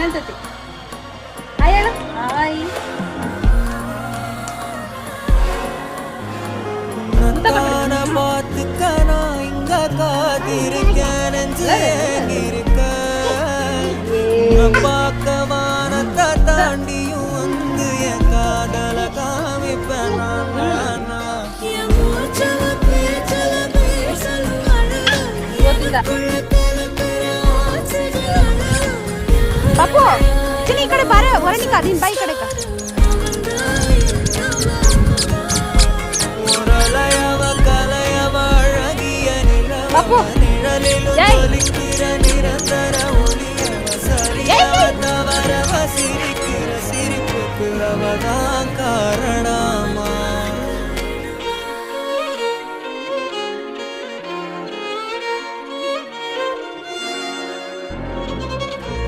என்னது hi hi பார்த்துக்கனா இங்க காத்திருக்கேன் இருக்க பார்க்க வானத்தை தாண்டியும் வந்து என் காதல காமிப்பேன் பாப்பு ಚಿನಿ ಈ ಕಡೆ ಬಾರೆ ಹೊರನಿಕ ನಿನ್ ಬೈ ಕಡೆ பாப்பு நிழலில் நிரந்தர ஒளி